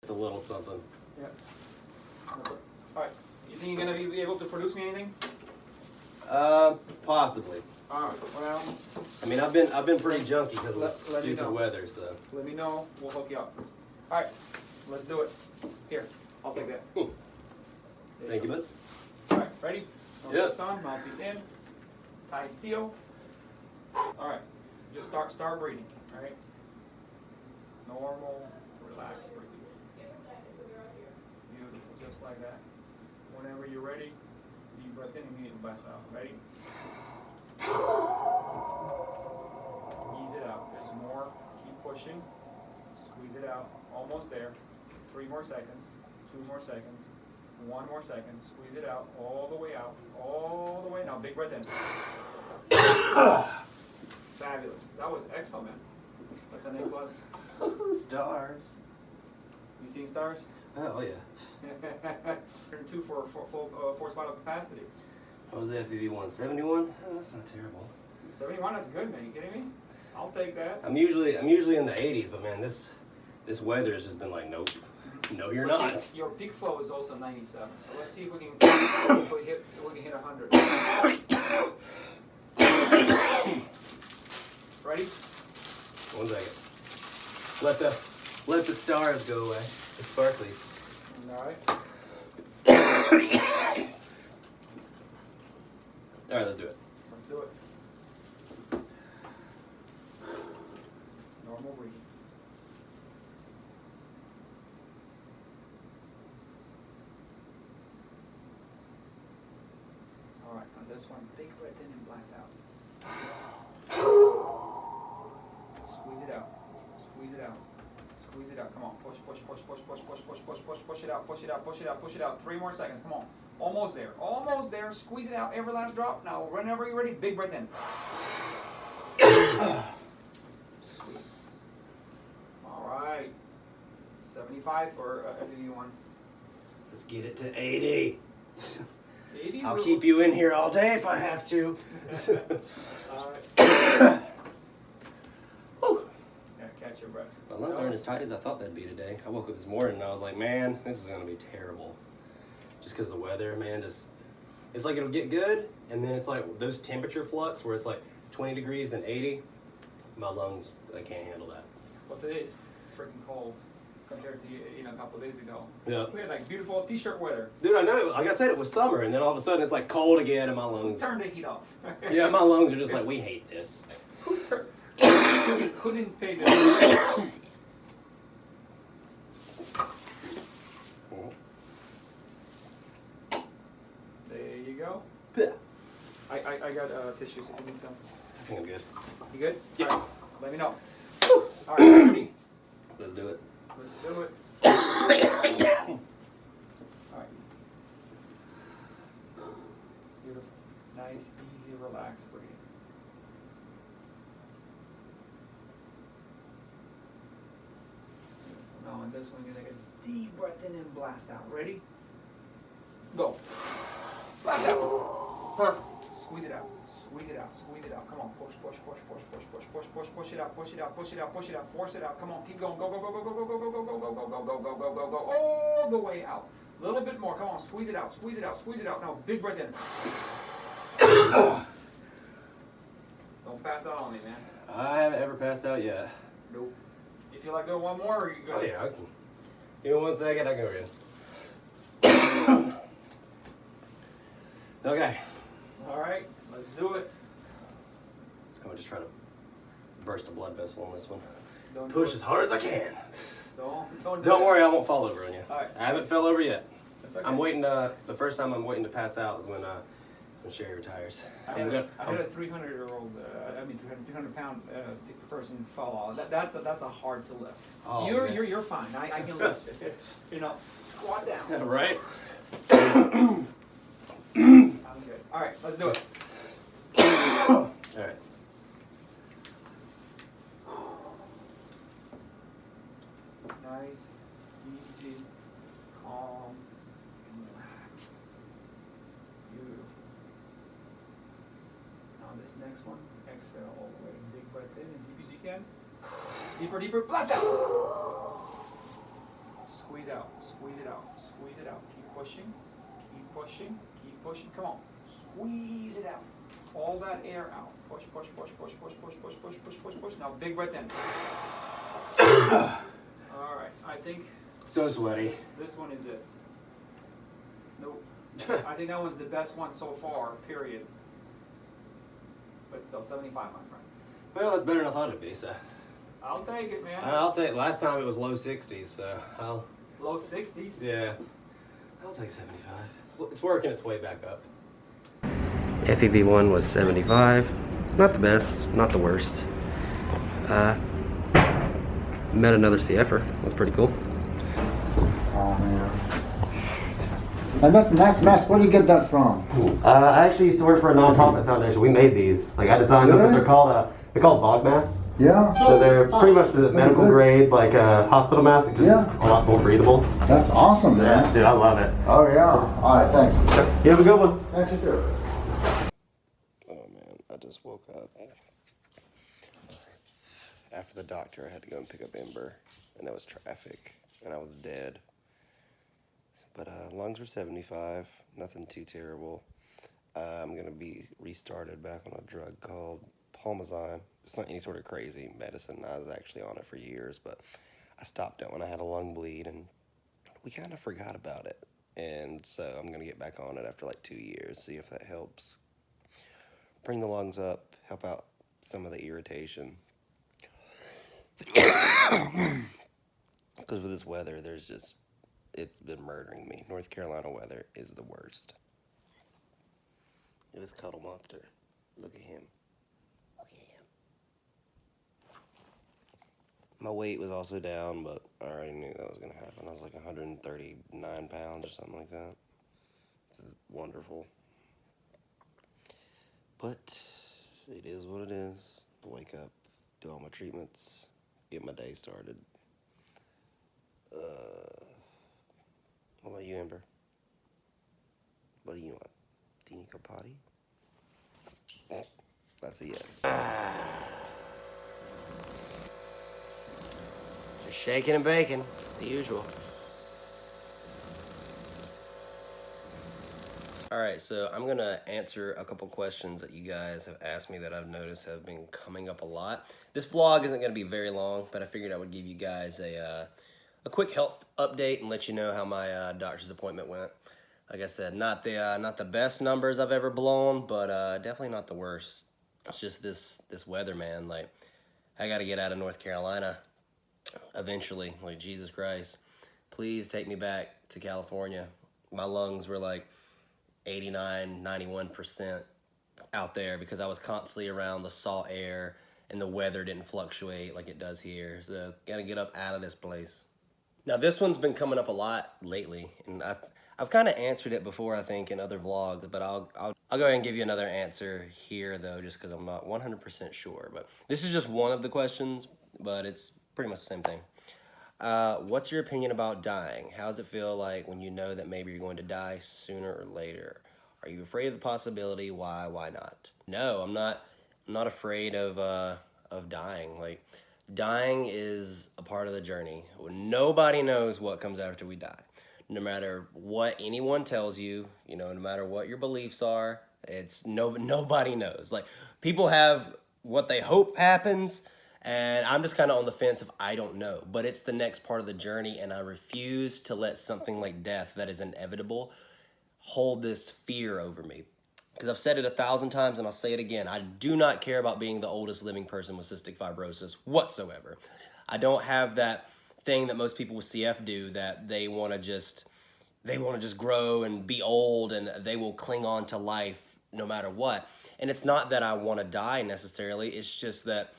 It's a little something. Yeah. Alright. You think you're gonna be able to produce me anything? Possibly. Alright, well. I mean, I've been pretty junky because of this Let me stupid know. weather, so. Let me know, we'll hook you up. Alright, let's do it. Here, I'll take that. Thank you, bud. Alright, ready? Yeah. Mouthpiece on, mouthpiece in. Tight seal. Alright, just start breathing, alright? Normal, relaxed breathing. Beautiful, just like that. Whenever you're ready, deep breath in, immediately blast out. Ready? Ease it out. There's more. Keep pushing. Squeeze it out. Almost there. 3 more seconds. 2 more seconds. 1 more second. Squeeze it out. All the way out. All the way. Now, big breath in. Fabulous. That was excellent, man. What's an A plus? Stars. You seen stars? Oh yeah. 2 for full force vital capacity. What was the FEV 171? Oh, that's not terrible. 71, that's good, man. You kidding me? I'll take that. I'm usually in the 80s, but man, this weather has just been like, nope. No, you're not. Your peak flow is also 97. So let's see if we can hit 100. Ready? 1 second. Let the stars go away. The sparklies. All right. All right, let's do it. Let's do it. Normal breathing. All right, on this one, big breath in and blast out. Squeeze it out. Squeeze it out. Squeeze it out. Come on. Push it out. Push it out. 3 more seconds. Come on. Almost there. Almost there. Squeeze it out. Every last drop. Now, whenever you're ready, big breath in. Sweet. All right. 75 for FEV1. Let's get it to 80. 80. I'll keep you in here all day if I have to. All right. Catch your breath. My lungs aren't as tight as I thought they'd be today. I woke up this morning and I was like, man, this is gonna be terrible. Just because the weather, man, it's like it'll get good, and then it's like those temperature flux where it's like 20 degrees then 80. My lungs, I can't handle that. Well, today's freaking cold compared to a couple days ago. Yeah. We had like beautiful t-shirt weather. Dude, I know. Like I said, it was summer, and then all of a sudden it's like cold again, and my lungs. Turn the heat off. Yeah, my lungs are just like, we hate this. Who didn't pay this? There you go. Yeah. I got tissues if you need some. I think I'm good. You good? Yeah. All right, let me know. All right, ready? Let's do it. Let's do it. All right. Beautiful. Nice, easy, relaxed breathing. Now on this one, you're gonna take a deep breath in and blast out. Ready? Go. Blast out. Perfect. Squeeze it out. Squeeze it out. Squeeze it out. Come on. Push it out. Push it out. Force it out. Come on. Keep going. Go. All the way out. A little bit more. Come on. Squeeze it out. Now, big breath in. Don't pass out on me, man. I haven't ever passed out yet. Nope. You feel like doing one more, or you go? Oh yeah, I can. Give me 1 second, I can go again. Okay. All right, let's do it. I'm gonna just try to burst a blood vessel on this one. Don't Push do as it. hard as I can. Don't Worry, I won't fall over on you. All right. I haven't fell over yet. That's okay. I'm waiting to. The first time I'm waiting to pass out is when Sherry retires. I had a 300-year-old, 300-pound person fall. That's a hard to lift. Oh, You're fine. I can lift it. Squat down. Yeah, right. I'm good. All right, let's do it. All right. Nice, easy, calm, and relaxed. Beautiful. Now this next one, exhale all the way. Big breath in as deep as you can. Deeper, blast out. Squeeze out. Squeeze it out. Squeeze it out. Keep pushing. Keep pushing. Keep pushing. Come on. Squeeze it out. All that air out. Push, push, push, push, push, push, push, push, push, push, push. Now big breath in. All right. I think So sweaty. this one is it. Nope. I think that one's the best one so far, period. But still 75, my friend. Well, that's better than I thought it'd be, so. I'll take it, man. I'll take, last time it was low 60s, so I'll. Low 60s? Yeah. I'll take 75. It's working its way back up. FEV1 was 75. Not the best, not the worst. Met another CF'er. That's pretty cool. Oh man. And that's a nice mask. Where do you get that from? I actually used to work for a nonprofit foundation. We made these. Like I designed them. Really? They're called Vog masks. Yeah. So they're pretty much the medical good. grade, like hospital mask, just Yeah. a lot more breathable. That's awesome, man. Dude, I love it. Oh yeah. All right, thanks. You have a good one. Thanks, you too. Oh man, I just woke up. After the doctor, I had to go and pick up Ember, and there was traffic, and I was dead. But lungs were 75, nothing too terrible. I'm gonna be restarted back on a drug called Palmazine. It's not any sort of crazy medicine. I was actually on it for years, but I stopped it when I had a lung bleed, and we kind of forgot about it. And so I'm gonna get back on it after like 2 years, see if that helps bring the lungs up, help out some of the irritation. Because with this weather, it's been murdering me. North Carolina weather is the worst. This cuddle monster. Look at him. Look at him. My weight was also down, but I already knew that was going to happen. I was like 139 pounds or something like that. This is wonderful. But it is what it is. Wake up, do all my treatments, get my day started. What about you, Amber? What do you want? Do you need to go potty? That's a yes. Just shaking and baking, the usual. Alright, so I'm going to answer a couple questions that you guys have asked me that I've noticed have been coming up a lot. This vlog isn't going to be very long, but I figured I would give you guys a quick health update and let you know how my doctor's appointment went. Like I said, not the best numbers I've ever blown, but definitely not the worst. It's just this weather, man. Like, I got to get out of North Carolina eventually. Like, Jesus Christ. Please take me back to California. My lungs were like 89, 91% out there because I was constantly around the salt air and the weather didn't fluctuate like it does here. So, got to get up out of this place. Now, this one's been coming up a lot lately, and I've kind of answered it before, I think, in other vlogs, but I'll go ahead and give you another answer here, though, just because I'm not 100% sure. But this is just one of the questions, but it's pretty much the same thing. What's your opinion about dying? How does it feel like when you know that maybe you're going to die sooner or later? Are you afraid of the possibility? Why not? No, I'm not afraid of dying. Like, dying is a part of the journey. Nobody knows what comes after we die. No matter what anyone tells you, no matter what your beliefs are, nobody knows. Like, people have what they hope happens, and I'm just kind of on the fence of I don't know. But it's the next part of the journey, and I refuse to let something like death that is inevitable hold this fear over me. Because I've said it 1,000 times, and I'll say it again. I do not care about being the oldest living person with cystic fibrosis whatsoever. I don't have that thing that most people with CF do, that they want to just grow and be old, and they will cling on to life no matter what. And it's not that I want to die necessarily. It's just that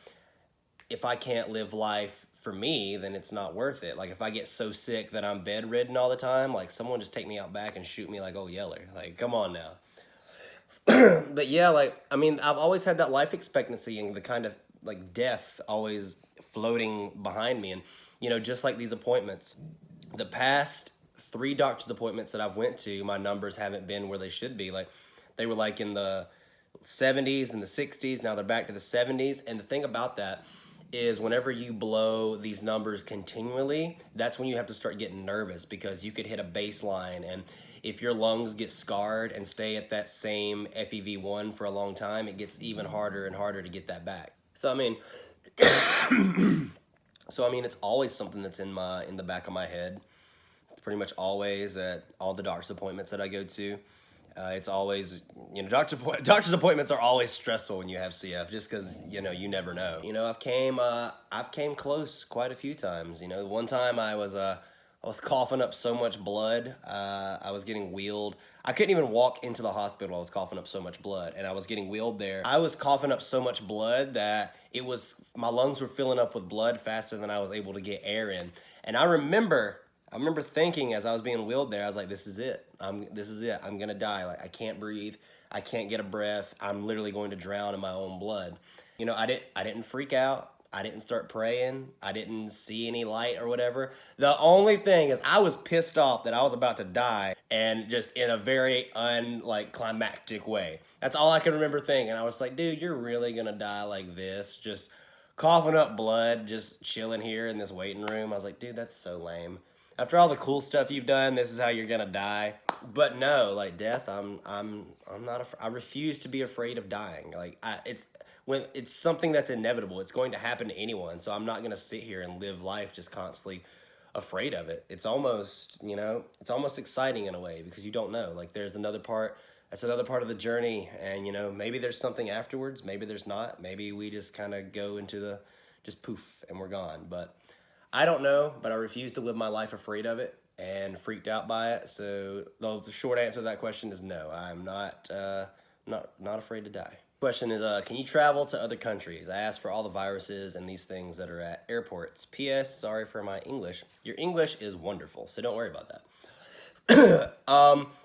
if I can't live life for me, then it's not worth it. Like, if I get so sick that I'm bedridden all the time, like, someone just take me out back and shoot me like Old Yeller. Like, come on now. But yeah, like, I mean, I've always had that life expectancy and the kind of like death always floating behind me. And, just like these appointments, the past 3 doctor's appointments that I've went to, my numbers haven't been where they should be. Like, they were like in the 70s and the 60s. Now they're back to the 70s. And the thing about that is whenever you blow these numbers continually, that's when you have to start getting nervous, because you could hit a baseline, and if your lungs get scarred and stay at that same FEV1 for a long time, it gets even harder and harder to get that back. So I mean, it's always something that's in the back of my head. It's pretty much always at all the doctor's appointments that I go to. It's always, doctor's appointments are always stressful when you have CF, just because, you never know. I've came close quite a few times. One time I was coughing up so much blood. I was getting wheeled. I couldn't even walk into the hospital. I was coughing up so much blood, and I was getting wheeled there. I was coughing up so much blood that my lungs were filling up with blood faster than I was able to get air in. And I remember thinking, as I was being wheeled there, I was like, this is it. I'm gonna die. Like, I can't breathe. I can't get a breath. I'm literally going to drown in my own blood. I didn't freak out. I didn't start praying. I didn't see any light or whatever. The only thing is, I was pissed off that I was about to die, and just in a very climactic way. That's all I can remember thinking. I was like, dude, you're really gonna die like this? Just coughing up blood, just chilling here in this waiting room. I was like, dude, that's so lame. After all the cool stuff you've done, this is how you're gonna die. But no, death, I'm not. I refuse to be afraid of dying. It's something that's inevitable. It's going to happen to anyone. So I'm not gonna sit here and live life just constantly afraid of it. It's almost, it's almost exciting in a way, because you don't know. There's another part. That's another part of the journey, and maybe there's something afterwards. Maybe there's not. Maybe we just kind of go into just poof, and we're gone. But I don't know, but I refuse to live my life afraid of it and freaked out by it. So the short answer to that question is no. I'm not afraid to die. Question is, can you travel to other countries? I asked for all the viruses and these things that are at airports. P.S. Sorry for my English. Your English is wonderful, so don't worry about that.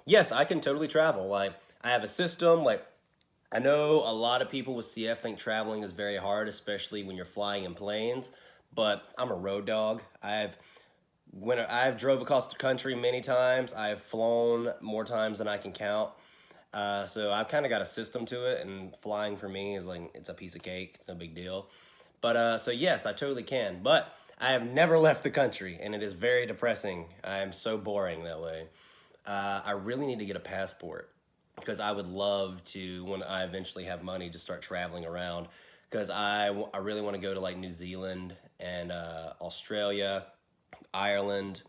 Yes, I can totally travel. I have a system. I know a lot of people with CF think traveling is very hard, especially when you're flying in planes. But I'm a road dog. I've drove across the country many times. I've flown more times than I can count. So I've kind of got a system to it, and flying for me is it's a piece of cake. It's no big deal. But so yes, I totally can. But I have never left the country, and it is very depressing. I am so boring that way. I really need to get a passport, because I would love to, when I eventually have money, to start traveling around. Because I really want to go to New Zealand and Australia, Ireland.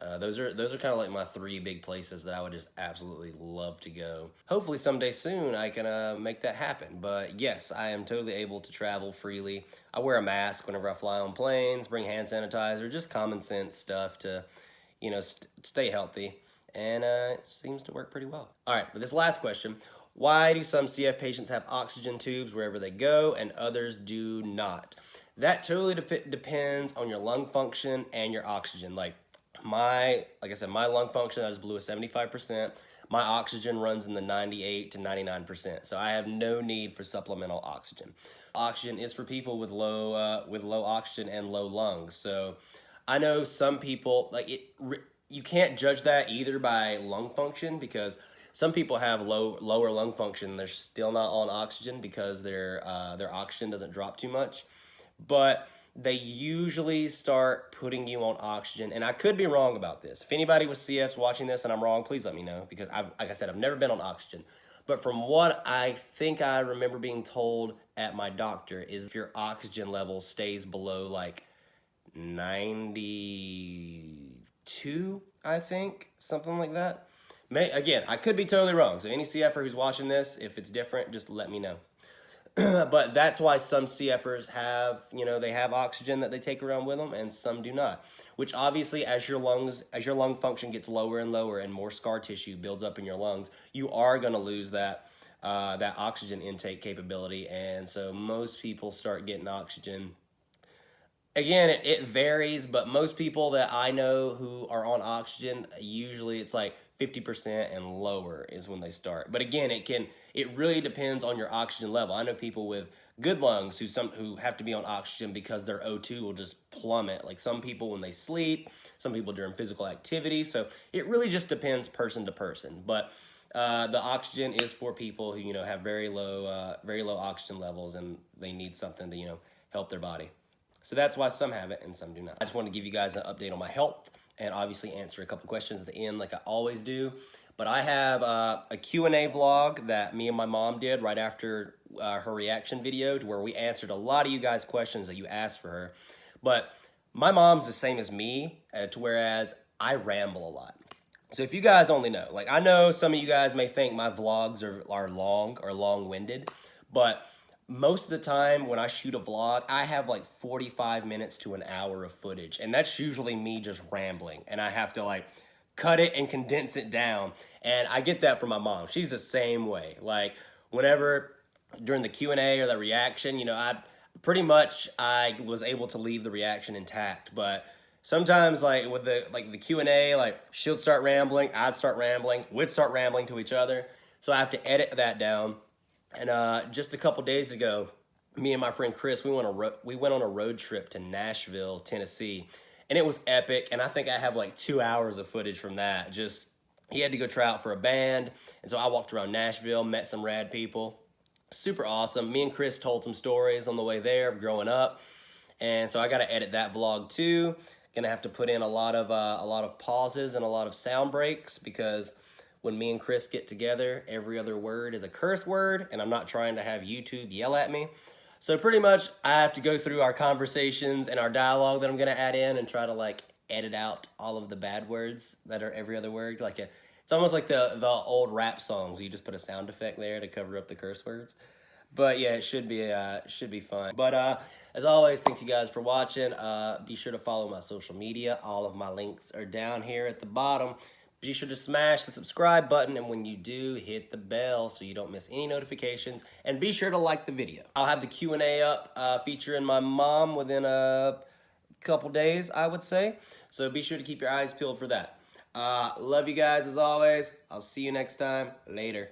Those are kind of my three big places that I would just absolutely love to go. Hopefully someday soon I can make that happen. But yes, I am totally able to travel freely. I wear a mask whenever I fly on planes, bring hand sanitizer, just common sense stuff to, stay healthy. And it seems to work pretty well. All right, but this last question. Why do some CF patients have oxygen tubes wherever they go and others do not? That totally depends on your lung function and your oxygen. Like I said, my lung function, I just blew a 75%. My oxygen runs in the 98 to 99%. So I have no need for supplemental oxygen. Oxygen is for people with low oxygen and low lungs. So I know some people, you can't judge that either by lung function, because some people have lower lung function. They're still not on oxygen because their oxygen doesn't drop too much. But they usually start putting you on oxygen. And I could be wrong about this. If anybody with CF's watching this and I'm wrong, please let me know. Because, I've never been on oxygen. But from what I think I remember being told at my doctor is if your oxygen level stays below 92, I think. Something like that. Again, I could be totally wrong. So any CFer who's watching this, if it's different, just let me know. But that's why some CFers have, they have oxygen that they take around with them, and some do not. Which obviously, as your lung function gets lower and lower, and more scar tissue builds up in your lungs, you are going to lose that oxygen intake capability. And so most people start getting oxygen. Again, it varies, but most people that I know who are on oxygen, usually it's 50% and lower is when they start. But again, it really depends on your oxygen level. I know people with good lungs who have to be on oxygen because their O2 will just plummet. Some people when they sleep, some people during physical activity. So it really just depends person to person. But the oxygen is for people who have very low oxygen levels, and they need something to help their body. So that's why some have it and some do not. I just want to give you guys an update on my health and obviously answer a couple questions at the end like I always do. But I have a Q&A vlog that me and my mom did right after her reaction video, to where we answered a lot of you guys' questions that you asked for her. But my mom's the same as me, to whereas I ramble a lot. So if you guys only know, like I know some of you guys may think my vlogs are long or long-winded, but most of the time when I shoot a vlog, I have like 45 minutes to an hour of footage. And that's usually me just rambling. And I have to like cut it and condense it down. And I get that from my mom. She's the same way. Like whenever during the Q&A or the reaction, you know, I was able to leave the reaction intact. But sometimes like with the Q&A, like she'll start rambling, I'd start rambling, we'd start rambling to each other. So I have to edit that down. And just a couple days ago, me and my friend Chris, we went on a road trip to Nashville, Tennessee, and it was epic. And I think I have like 2 hours of footage from that. Just, he had to go try out for a band, and so I walked around Nashville, met some rad people. Super awesome. Me and Chris told some stories on the way there of growing up, and so I got to edit that vlog too. Gonna have to put in a lot of pauses and a lot of sound breaks, because when me and Chris get together, every other word is a curse word, and I'm not trying to have YouTube yell at me. So pretty much I have to go through our conversations and our dialogue that I'm gonna add in and try to like edit out all of the bad words that are every other word. It's almost like the old rap songs. You just put a sound effect there to cover up the curse words. But yeah, it should be fun. But as always, thanks you guys for watching. Be sure to follow my social media. All of my links are down here at the bottom. Be sure to smash the subscribe button, and when you do, hit the bell so you don't miss any notifications, and be sure to like the video. I'll have the Q&A up featuring my mom within a couple days, I would say, so be sure to keep your eyes peeled for that. Love you guys as always. I'll see you next time. Later.